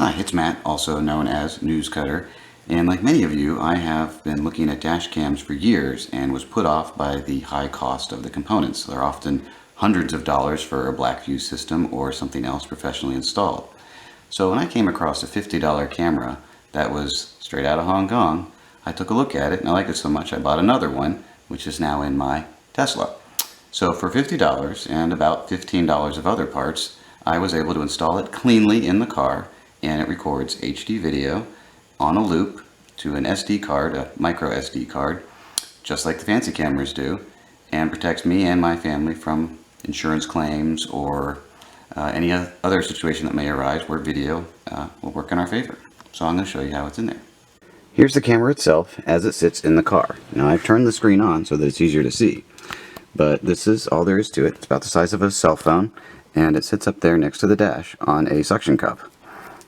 Hi, it's Matt, also known as Newscutter, and like many of you, I have been looking at dash cams for years and was put off by the high cost of the components. They're often hundreds of dollars for a Blackview system or something else professionally installed. So when I came across a $50 camera that was straight out of Hong Kong, I took a look at it and I liked it so much I bought another one, which is now in my Tesla. So for $50 and about $15 of other parts, I was able to install it cleanly in the car, and it records HD video on a loop to an SD card, a micro SD card, just like the fancy cameras do, and protects me and my family from insurance claims or any other situation that may arise where video will work in our favor. So I'm going to show you how it's in there. Here's the camera itself as it sits in the car. Now I've turned the screen on so that it's easier to see, but this is all there is to it. It's about the size of a cell phone, and it sits up there next to the dash on a suction cup.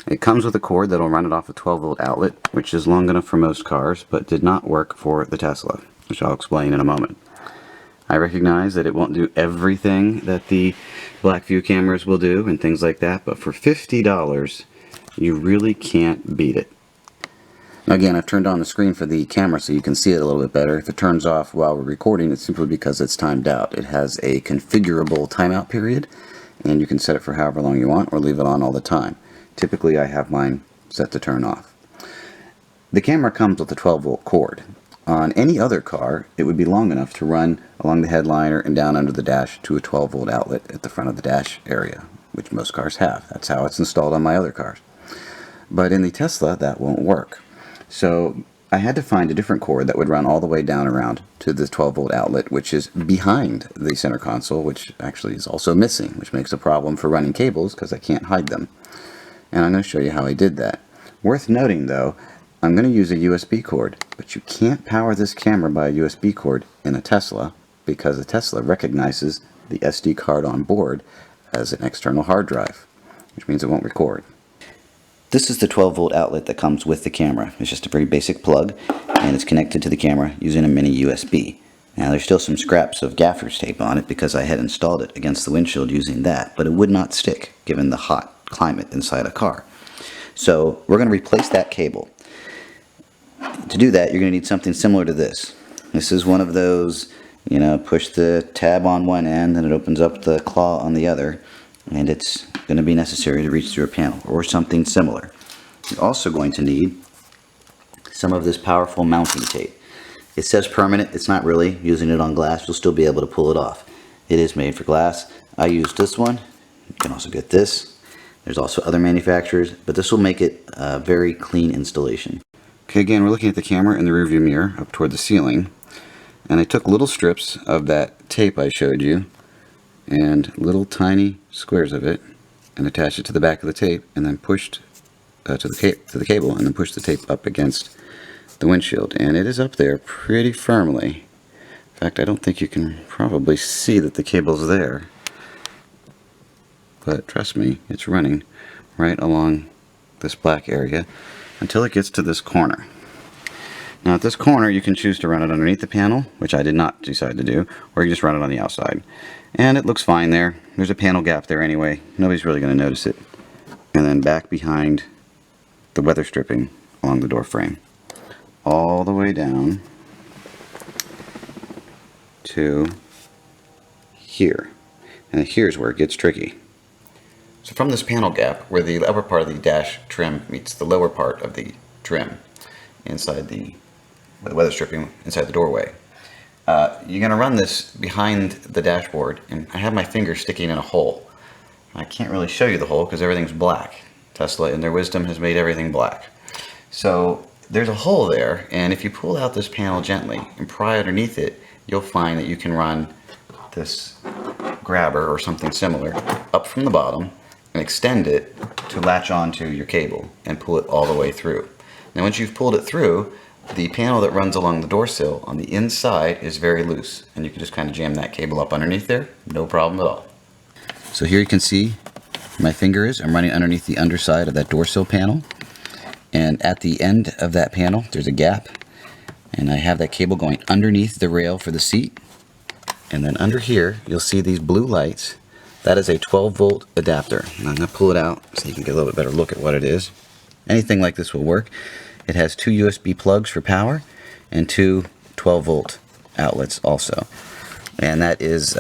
It comes with a cord that'll run it off a 12-volt outlet, which is long enough for most cars, but did not work for the Tesla, which I'll explain in a moment. I recognize that it won't do everything that the Blackview cameras will do and things like that, but for $50, you really can't beat it. Again, I've turned on the screen for the camera so you can see it a little bit better. If it turns off while we're recording, it's simply because it's timed out. It has a configurable timeout period, and you can set it for however long you want or leave it on all the time. Typically, I have mine set to turn off. The camera comes with a 12-volt cord. On any other car, it would be long enough to run along the headliner and down under the dash to a 12-volt outlet at the front of the dash area, which most cars have. That's how it's installed on my other cars. But in the Tesla, that won't work. So I had to find a different cord that would run all the way down around to the 12-volt outlet, which is behind the center console, which actually is also missing, which makes a problem for running cables because I can't hide them. And I'm going to show you how I did that. Worth noting though, I'm going to use a USB cord, but you can't power this camera by a USB cord in a Tesla because the Tesla recognizes the SD card on board as an external hard drive, which means it won't record. This is the 12-volt outlet that comes with the camera. It's just a very basic plug, and it's connected to the camera using a mini USB. Now there's still some scraps of gaffer's tape on it because I had installed it against the windshield using that, but it would not stick given the hot climate inside a car. So we're going to replace that cable. To do that, you're going to need something similar to this. This is one of those, push the tab on one end and it opens up the claw on the other, and it's going to be necessary to reach through a panel or something similar. You're also going to need some of this powerful mounting tape. It says permanent. It's not really. Using it on glass, you'll still be able to pull it off. It is made for glass. I used this one. You can also get this. There's also other manufacturers, but this will make it a very clean installation. Okay, again, we're looking at the camera in the rearview mirror up toward the ceiling, and I took little strips of that tape I showed you and little tiny squares of it and attached it to the back of the tape, and then pushed to the cable, and then pushed the tape up against the windshield, and it is up there pretty firmly. In fact, I don't think you can probably see that the cable's there. But trust me, it's running right along this black area until it gets to this corner. Now at this corner you can choose to run it underneath the panel, which I did not decide to do, or you just run it on the outside. And it looks fine there. There's a panel gap there anyway. Nobody's really going to notice it. And then back behind the weather stripping along the door frame. All the way down to here. And here's where it gets tricky. So from this panel gap, where the upper part of the dash trim meets the lower part of the trim inside the weather stripping inside the doorway, you're going to run this behind the dashboard, and I have my finger sticking in a hole. I can't really show you the hole because everything's black. Tesla, in their wisdom, has made everything black. So there's a hole there, and if you pull out this panel gently and pry underneath it, you'll find that you can run this grabber or something similar up from the bottom and extend it to latch onto your cable and pull it all the way through. Now once you've pulled it through, the panel that runs along the door sill on the inside is very loose, and you can just kind of jam that cable up underneath there, no problem at all. So here you can see my finger is. I'm running underneath the underside of that door sill panel, and at the end of that panel there's a gap, and I have that cable going underneath the rail for the seat, and then under here you'll see these blue lights That is a 12-volt adapter. And I'm going to pull it out so you can get a little bit better look at what it is. Anything like this will work. It has 2 USB plugs for power and 2 12-volt outlets also. And that is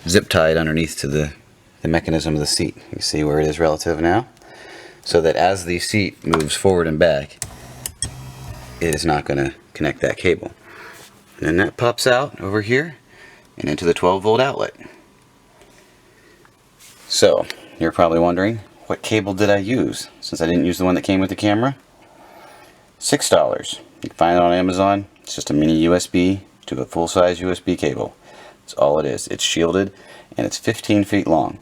zip tied underneath to the mechanism of the seat. You see where it is relative now? So that as the seat moves forward and back, it is not going to connect that cable. And then that pops out over here and into the 12-volt outlet. So, you're probably wondering, what cable did I use since I didn't use the one that came with the camera? $6. You can find it on Amazon. It's just a mini USB to a full-size USB cable. That's all it is. It's shielded and it's 15 feet long.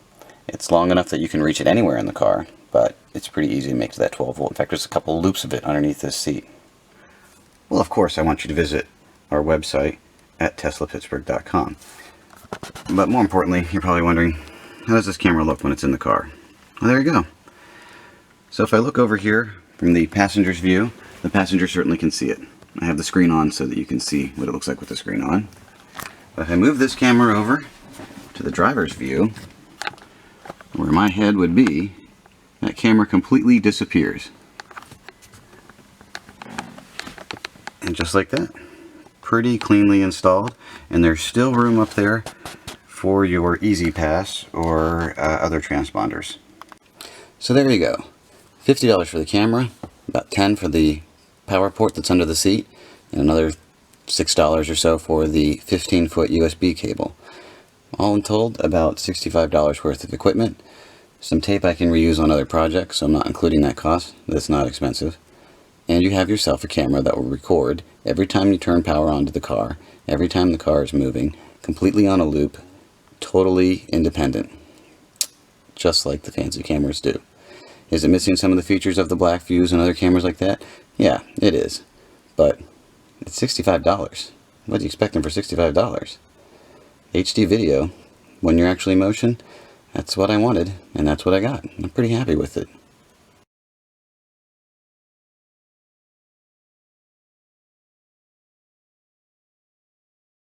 It's long enough that you can reach it anywhere in the car, but it's pretty easy to make to that 12-volt. In fact, there's a couple loops of it underneath this seat. Well, of course, I want you to visit our website at teslapittsburgh.com. But more importantly, you're probably wondering, how does this camera look when it's in the car? Well, there you go. So if I look over here from the passenger's view, the passenger certainly can see it. I have the screen on so that you can see what it looks like with the screen on. But if I move this camera over to the driver's view, where my head would be, that camera completely disappears. And just like that, pretty cleanly installed, and there's still room up there for your E-ZPass or other transponders. So there you go, $50 for the camera, about $10 for the power port that's under the seat, and another $6 or so for the 15-foot USB cable. All in told, about $65 worth of equipment. Some tape I can reuse on other projects, so I'm not including that cost. That's not expensive. And you have yourself a camera that will record every time you turn power onto the car, every time the car is moving, completely on a loop, totally independent, just like the fancy cameras do. Is it missing some of the features of the black views and other cameras like that? Yeah, it is. But it's $65. What are you expecting for $65? HD video, when you're actually in motion, that's what I wanted, and that's what I got. I'm pretty happy with it.